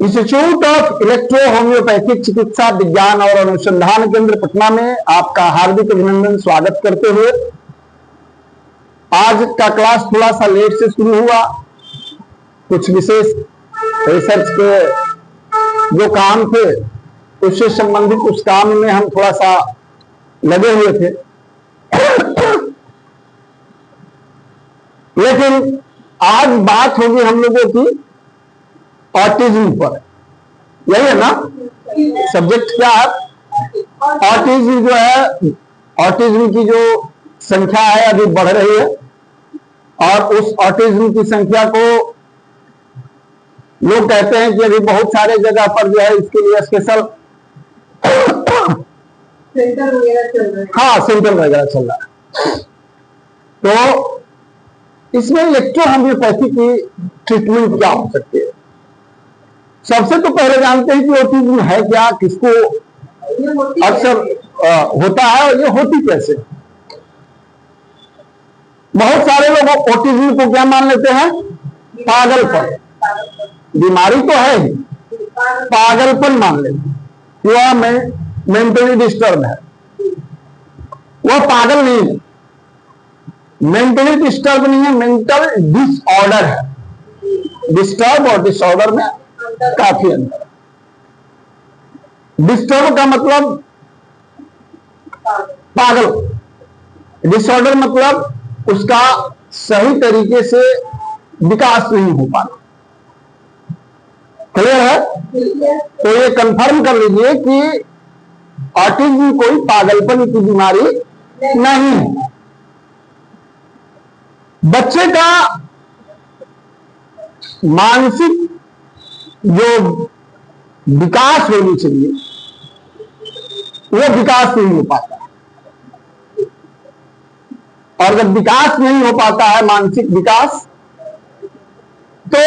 Institute of electro homeopathic चिकित्सा विज्ञान और अनुसंधान केंद्र पटना में आपका हार्दिक अभिनंदन स्वागत करते हुए आज का क्लास थोड़ा सा लेट से शुरू हुआ। कुछ विशेष रिसर्च के जो काम थे उससे संबंधित उस काम में हम थोड़ा सा लगे हुए थे, लेकिन आज बात होगी हम लोगों की ऑटिज्म पर। यही है ना सब्जेक्ट? क्या है ऑटिज्म? जो है ऑटिज्म की जो संख्या है अभी बढ़ रही है और उस ऑटिज्म की संख्या को लोग कहते हैं कि अभी बहुत सारे जगह पर जो है इसके लिए स्पेशल सेंटर वगैरह चल रहा है। हाँ, सेंटर वगैरह चल रहा है। तो इसमें इलेक्ट्रो होम्योपैथी की ट्रीटमेंट क्या हो सकती है? सबसे तो पहले जानते हैं कि ऑटिज्म है क्या, किसको अक्सर होता है और ये होती कैसे। बहुत सारे लोग ऑटिज्म को क्या मान लेते हैं? पागलपन। बीमारी तो है ही, पागलपन मान लेते हैं। वह मेंटली डिस्टर्ब है, वह पागल नहीं है। मेंटली डिस्टर्ब नहीं है, मेंटल डिसऑर्डर है। डिस्टर्ब और डिसऑर्डर में काफी अंतर है। डिस्टर्ब का मतलब पागल, डिसऑर्डर मतलब उसका सही तरीके से विकास नहीं हो पाना। क्लियर है? तो ये कंफर्म कर लीजिए कि ऑटिज्म कोई पागलपन की बीमारी नहीं है। बच्चे का मानसिक जो विकास होनी चाहिए वो विकास नहीं हो पाता, और जब विकास नहीं हो पाता है, मानसिक विकास, तो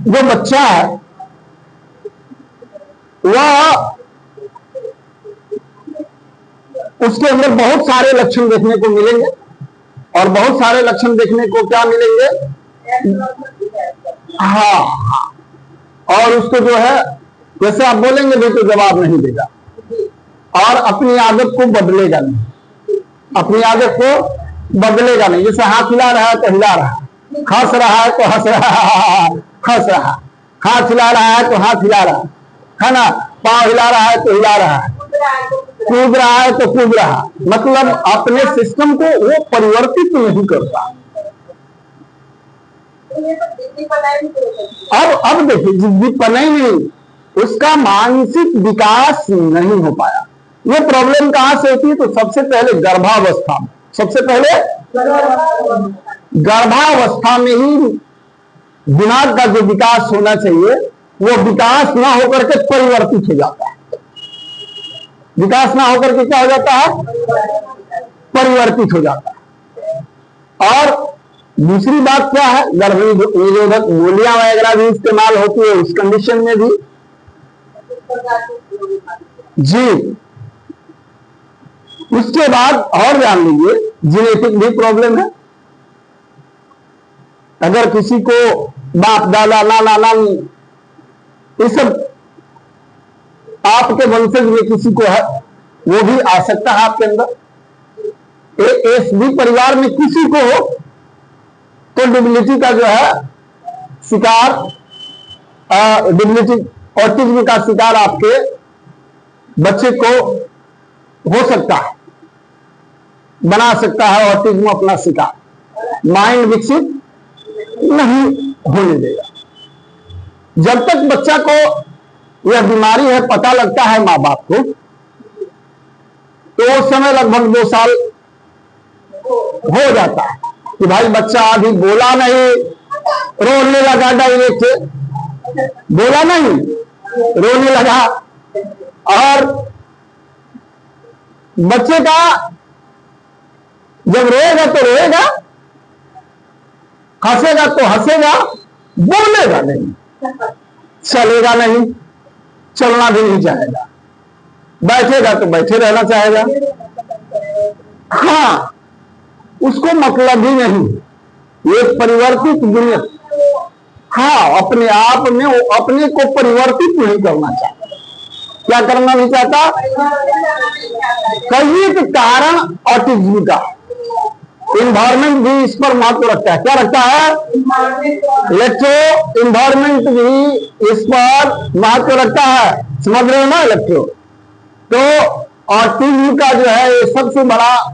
जो बच्चा है वह उसके अंदर बहुत सारे लक्षण देखने को मिलेंगे। और बहुत सारे लक्षण देखने को क्या मिलेंगे? हाँ, और उसको जो है जैसे आप बोलेंगे भी तो जवाब नहीं देगा और अपनी आदत को बदलेगा नहीं, अपनी आदत को बदलेगा नहीं। जैसे हाथ हिला रहा है तो हिला रहा है, हंस रहा है तो हंस रहा, हाथ हिला रहा है तो हाथ हिला रहा है ना, पांव हिला रहा है तो हिला रहा है, कूद रहा है तो कूद रहा। मतलब अपने सिस्टम को वो परिवर्तित नहीं करता। अब देखिए, जिद्दी पनाई नहीं, उसका मानसिक विकास नहीं हो पाया। ये प्रॉब्लम कहां से होती है? तो सबसे पहले गर्भावस्था में, सबसे पहले गर्भावस्था में ही दिमाग का जो विकास होना चाहिए वो विकास ना होकर के परिवर्तित हो जाता है। विकास ना होकर के क्या हो जाता है? परिवर्तित हो जाता है। और दूसरी बात क्या है? गर्भ निरोधक गोलियां वगैरह भी इस्तेमाल होती है उस कंडीशन में भी। जी, उसके बाद और जान लीजिए जेनेटिक भी प्रॉब्लम है। अगर किसी को बाप दादा नाना नानी ये सब आपके वंशज में किसी को है, वो भी आ सकता है आपके अंदर। एसबी परिवार में किसी को हो तो डिबिलिटी का जो है शिकार, डिबिलिटी ऑटिज्म का शिकार आपके बच्चे को हो सकता है, बना सकता है ऑटिज्म अपना शिकार। माइंड विकसित नहीं होने देगा। जब तक बच्चा को यह बीमारी है पता लगता है माँ बाप को, तो उस समय लगभग 2 साल हो जाता है कि भाई बच्चा अभी बोला नहीं, रोने लगा, डायरेक्ट बोला नहीं, रोने लगा। और बच्चे का जब रोएगा तो रोएगा, हंसेगा तो हंसेगा, बोलेगा नहीं, चलेगा नहीं, चलना भी नहीं चाहेगा, बैठेगा तो बैठे रहना चाहेगा। हाँ, उसको मतलब ही नहीं। ये परिवर्तित दुनिया, हाँ, अपने आप में वो अपने को परिवर्तित नहीं करना चाहता। क्या करना नहीं चाहता? कई कारण ऑटिज्म का, इन्वायरमेंट भी इस पर महत्व रखता है। क्या रखता है? इलेक्ट्रो इन्वायरमेंट भी इस पर महत्व रखता है। समझ रहे हो ना इलेक्ट्रो? तो ऑटिज्म का जो है ये सबसे बड़ा,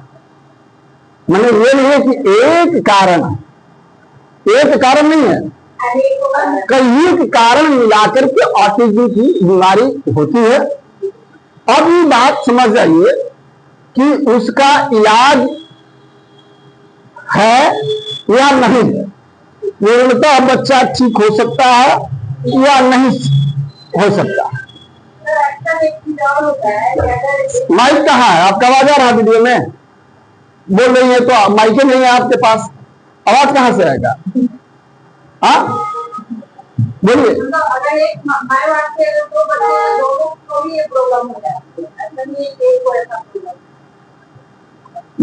मैंने ये नहीं है कि एक कारण नहीं है, कई कारण मिलाकर के ऑटिज्म की बीमारी होती है। अब ये बात समझ जाइए कि उसका इलाज है या नहीं है। पूर्णतः बच्चा ठीक हो सकता है या नहीं हो सकता। माइक कहाँ है आपका? आवाज आ रहा है वीडियो में? बोल रही है तो माइक नहीं है आपके पास, आवाज कहाँ से आएगा? हाँ बोलिए। अगर एक माय बात से तो बच्चे दोनों को भी ये प्रॉब्लम हो जाती है, ऐसा नहीं है कि एक को ऐसा प्रॉब्लम।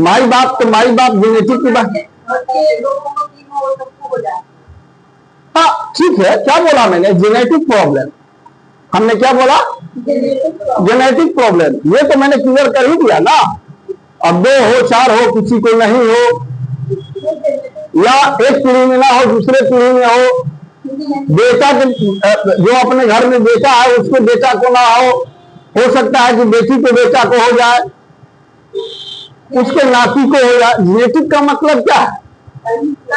माई बाप तो माई बाप जेनेटिक की बात, बच्चे दोनों को तीनों सबको हो जाता है। हाँ ठीक है। क्या बोला मैंने? Genetic problem. हमने क्या बोला? Genetic problem. ये तो मैंने क्लियर कर ही दिया ना। अब 2 हो 4 हो, किसी को नहीं हो, या एक पीढ़ी में ना हो दूसरे पीढ़ी में हो, बेटा के जो अपने घर में बेटा है उसके बेटा को ना हो सकता है कि बेटी के बेटा को हो जाए, उसके नाती को हो जाए। जेनेटिक का मतलब क्या है?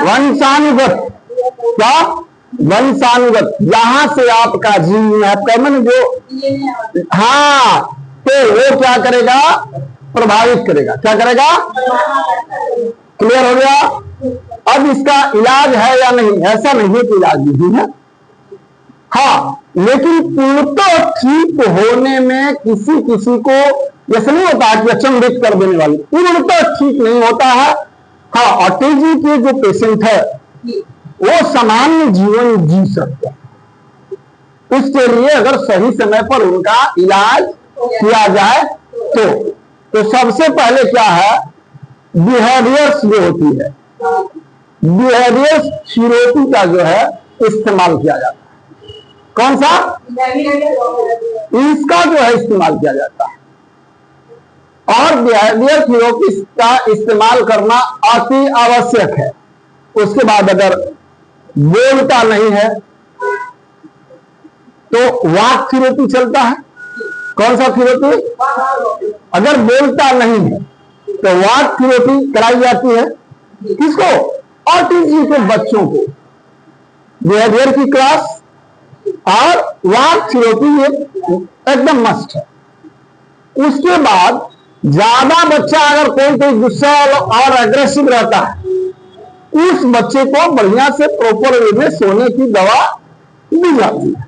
वंशानुगत। क्या? वंशानुगत। जहां से आपका जीन आपका मन जो, हाँ, तो वो क्या करेगा? प्रभावित करेगा। क्या करेगा? क्लियर हो गया? अब इसका इलाज है या नहीं? ऐसा नहीं है कि इलाज नहीं है, हाँ, लेकिन पूर्णतः ठीक होने में किसी किसी को ऐसा नहीं होता है कि अचंभित कर देने वाली, पूर्णतः ठीक नहीं होता है। हाँ, ऑटिज्म के जो पेशेंट है वो सामान्य जीवन जी सकते हैं। उसके लिए अगर सही समय पर उनका इलाज किया जाए तो सबसे पहले क्या है? बिहेवियर्स जो होती है, बिहेवियर्स थेरेपी का जो है इस्तेमाल किया जाता है। कौन सा? इसका जो है इस्तेमाल किया जाता है। और बिहेवियर थेरेपी का इस्तेमाल करना अति आवश्यक है। उसके बाद अगर बोलता नहीं है तो वाक थेरेपी चलता है। कौन सा थेरेपी? अगर बोलता नहीं है तो वाक थेरेपी कराई जाती है। किसको? ऑटिज्म के बच्चों को। बिहेवियर की क्लास और वाक थेरेपी एकदम मस्ट है। उसके बाद ज्यादा बच्चा अगर कोई गुस्सा और एग्रेसिव रहता है, उस बच्चे को बढ़िया से प्रॉपर वे में सोने की दवा दी जाती है,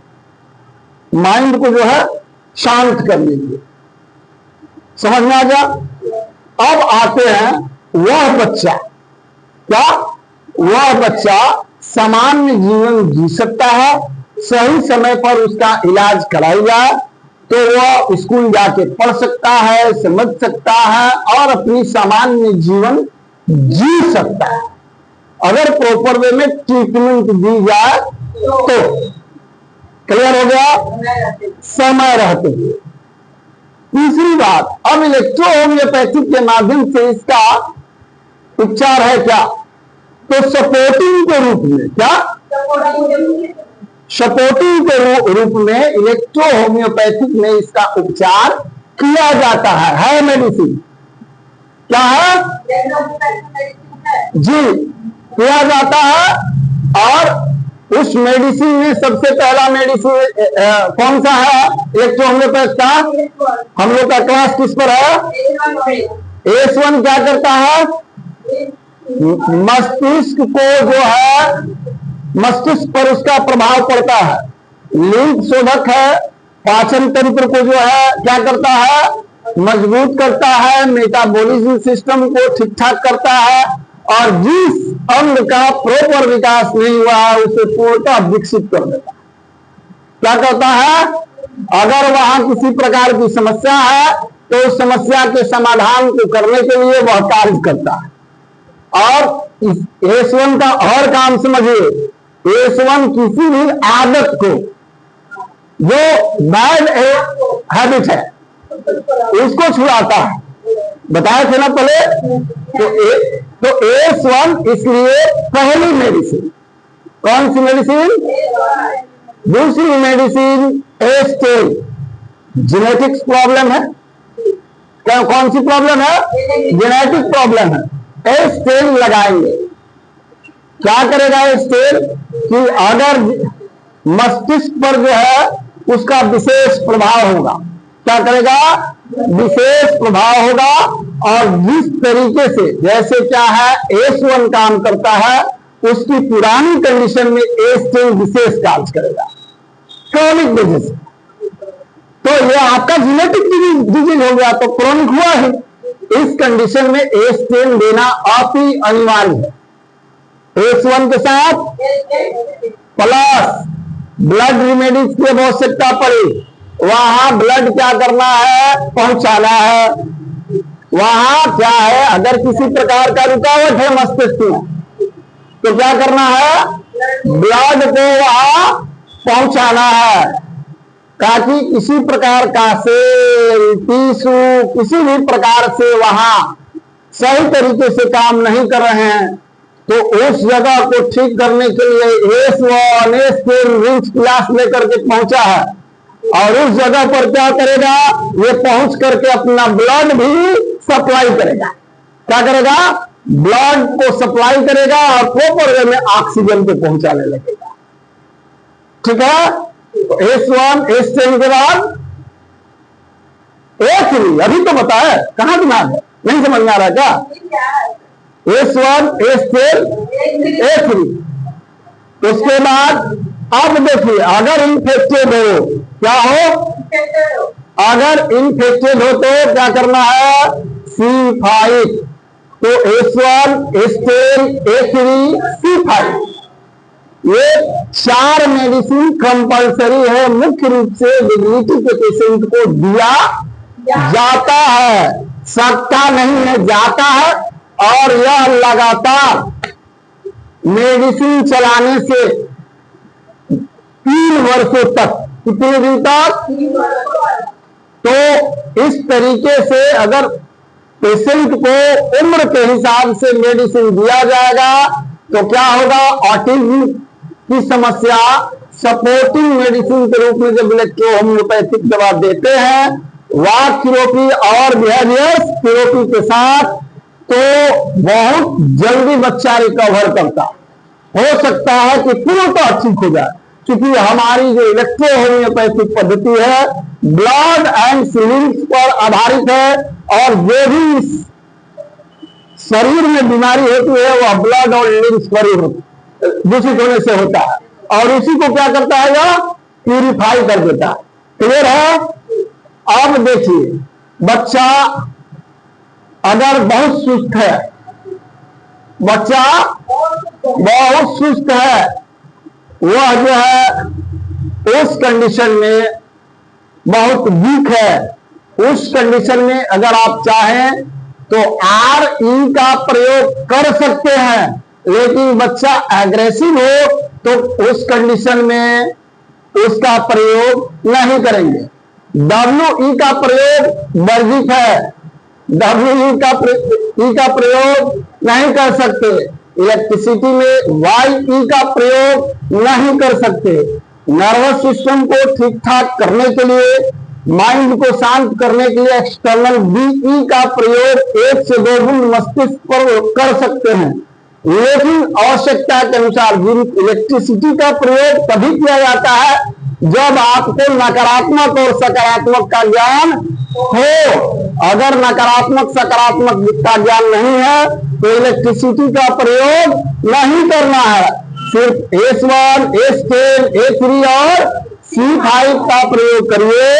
माइंड को जो है शांत करने के लिए। समझ में आ गया? अब आते हैं वह बच्चा, क्या वह बच्चा सामान्य जीवन जी सकता है, सही समय पर उसका इलाज कराया जाए तो वह स्कूल जाके पढ़ सकता है, समझ सकता है और अपनी सामान्य जीवन जी सकता है, अगर प्रॉपर वे में ट्रीटमेंट दी जाए तो। क्लियर हो गया? समय रहते हुए। तीसरी बात, अब इलेक्ट्रो होम्योपैथिक के माध्यम से इसका उपचार है क्या? तो सपोर्टिंग के रूप में, क्या सपोर्टिंग के रूप में इलेक्ट्रो होम्योपैथिक में इसका उपचार किया जाता है मेडिसिन। क्या है? जी, किया जाता है। और उस मेडिसिन में सबसे पहला मेडिसिन कौन सा है? इलेक्ट्रो होम्योपैथ का। हम लोग का क्लास किस पर है? S1 क्या करता है? मस्तिष्क को जो है, मस्तिष्क पर उसका प्रभाव पड़ता है, लिंग शोधक है, पाचन तंत्र को जो है क्या करता है? मजबूत करता है, मेटाबॉलिज्म सिस्टम को ठीक ठाक करता है, और जिस अंग का प्रॉपर विकास नहीं हुआ है उसे पूर्णतः विकसित कर देता है। क्या करता है? अगर वहां किसी प्रकार की समस्या है तो उस समस्या के समाधान को करने के लिए वह कार्य करता है। और S1 का और काम समझिए, S1 किसी भी आदत को, जो बैड हैबिट है, उसको छुड़ाता है। बताया थे ना पहले। तो S1 इसलिए पहली मेडिसिन। कौन सी मेडिसिन? दूसरी मेडिसिन एस्टेल। जेनेटिक्स प्रॉब्लम है क्या? कौन सी प्रॉब्लम है? जेनेटिक प्रॉब्लम है। एस्टेल लगाएंगे। क्या करेगा एस्टेल? कि अगर मस्तिष्क पर जो है उसका विशेष प्रभाव होगा। क्या करेगा? विशेष प्रभाव होगा। और जिस तरीके से, जैसे क्या है S1 काम करता है, उसकी पुरानी कंडीशन में एस्टेल विशेष कार्य करेगा, क्रॉनिक डिजीज। तो ये आपका जेनेटिक डिजीज हो गया, तो क्रोनिक हुआ है। इस कंडीशन में एस्टेल देना अति अनिवार्य है। S1 के साथ प्लस ब्लड रेमेडीज की आवश्यकता पड़ी। वहां ब्लड क्या करना है? पहुंचाना है। वहां क्या है, अगर किसी प्रकार का रुकावट है मस्तिष्क में, तो क्या करना है? ब्लड को वहां पहुंचाना है, ताकि किसी प्रकार का सेल, टिश्यू, किसी भी प्रकार से वहां सही तरीके से काम नहीं कर रहे हैं, तो उस जगह को ठीक करने के लिए S1 रिंच क्लास लेकर के पहुंचा है। और उस जगह पर क्या करेगा? ये पहुंच करके अपना ब्लड भी सप्लाई करेगा। क्या करेगा? ब्लड को सप्लाई करेगा और प्रॉपर वे में ऑक्सीजन को पहुंचाने लगेगा। ठीक है? तो S1 S10 के बाद A3। अभी तो बताया, कहां दिमाग है? नहीं समझ में आ रहा क्या? S1 S10 A3। उसके बाद अब देखिए, अगर इन्फेक्टेड हो, क्या हो? अगर इन्फेक्टेड हो तो क्या करना है? C5। तो S1 S10 A3 C5, ये 4 मेडिसिन कंपल्सरी है, मुख्य रूप से डिग्निटी के पेशेंट को दिया जाता है। सकता नहीं है, जाता है। और यह लगातार मेडिसिन चलाने से 3 वर्षों तक, कितने दिन तक? तो इस तरीके से अगर पेशेंट को उम्र के हिसाब से मेडिसिन दिया जाएगा, तो क्या होगा? ऑटिज्म की समस्या सपोर्टिंग मेडिसिन के रूप में जब इलेक्ट्रो होम्योपैथिक दवा देते हैं, वॉक थेरेपी और बिहेवियर थेरेपी के साथ, तो बहुत जल्दी बच्चा रिकवर करता। हो सकता है कि पूर्णतः ठीक हो जाए, क्योंकि हमारी जो इलेक्ट्रो होम्योपैथिक पद्धति है ब्लड एंड सिरिंज पर आधारित है। और जो भी शरीर में बीमारी होती है वह ब्लड और लिम्स पर दूषित होने से होता है, और उसी को क्या करता है? यह प्यूरिफाई कर देता है। क्लियर है? अब देखिए, बच्चा अगर बहुत सुस्त है, बच्चा बहुत सुस्त है, वह जो है उस कंडीशन में बहुत वीक है, उस कंडीशन में अगर आप चाहें तो RE का प्रयोग कर सकते हैं। लेकिन बच्चा एग्रेसिव हो तो उस कंडीशन में उसका प्रयोग नहीं करेंगे। WE का प्रयोग वर्जित है, WE का प्रयोग नहीं कर सकते। इलेक्ट्रिसिटी में YE का प्रयोग नहीं कर सकते। नर्वस सिस्टम को ठीक ठाक करने के लिए, माइंड को शांत करने के लिए एक्सटर्नल BE का प्रयोग 1 से 2 गुण मस्तिष्क पर कर सकते हैं। लेकिन आवश्यकता के अनुसार इलेक्ट्रिसिटी का प्रयोग तभी किया जाता है जब आपको नकारात्मक और सकारात्मक का ज्ञान हो। अगर नकारात्मक सकारात्मक का ज्ञान नहीं है तो इलेक्ट्रिसिटी का प्रयोग नहीं करना है। सिर्फ S1, S10, A3 और C5 का प्रयोग करिए।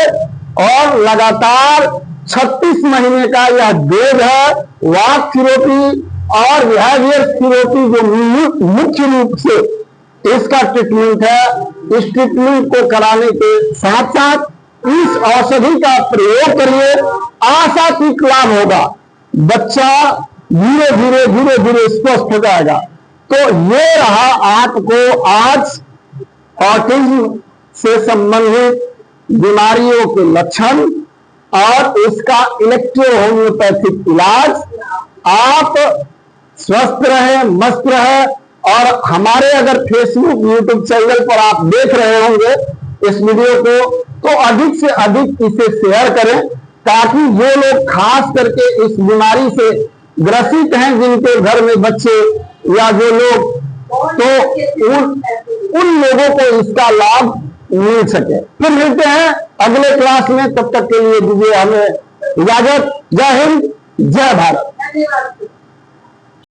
और लगातार 36 महीने का यह डोज है। वॉक थेरेपी और बिहेवियर थेरेपी जो मुख्य रूप से इसका ट्रीटमेंट है, इस ट्रीटमेंट को कराने के साथ साथ इस औषधि का प्रयोग करिए, आशातीत लाभ होगा। बच्चा धीरे धीरे स्वस्थ हो जाएगा। तो ये रहा आपको आज ऑटिज्म से संबंधित बीमारियों के लक्षण और इसका इलेक्ट्रो होम्योपैथिक इलाज। आप स्वस्थ रहे, मस्त रहे। और हमारे अगर फेसबुक यूट्यूब चैनल पर आप देख रहे होंगे इस वीडियो को, तो अधिक से अधिक इसे शेयर करें, ताकि जो लोग खास करके इस बीमारी से ग्रसित हैं, जिनके घर में बच्चे या जो लोग, तो उन लोगों को इसका लाभ मिल सके। फिर मिलते हैं अगले क्लास में, तब तक के लिए दीजिए हमें इजाजत। जय हिंद, जय भारत। धन्यवाद।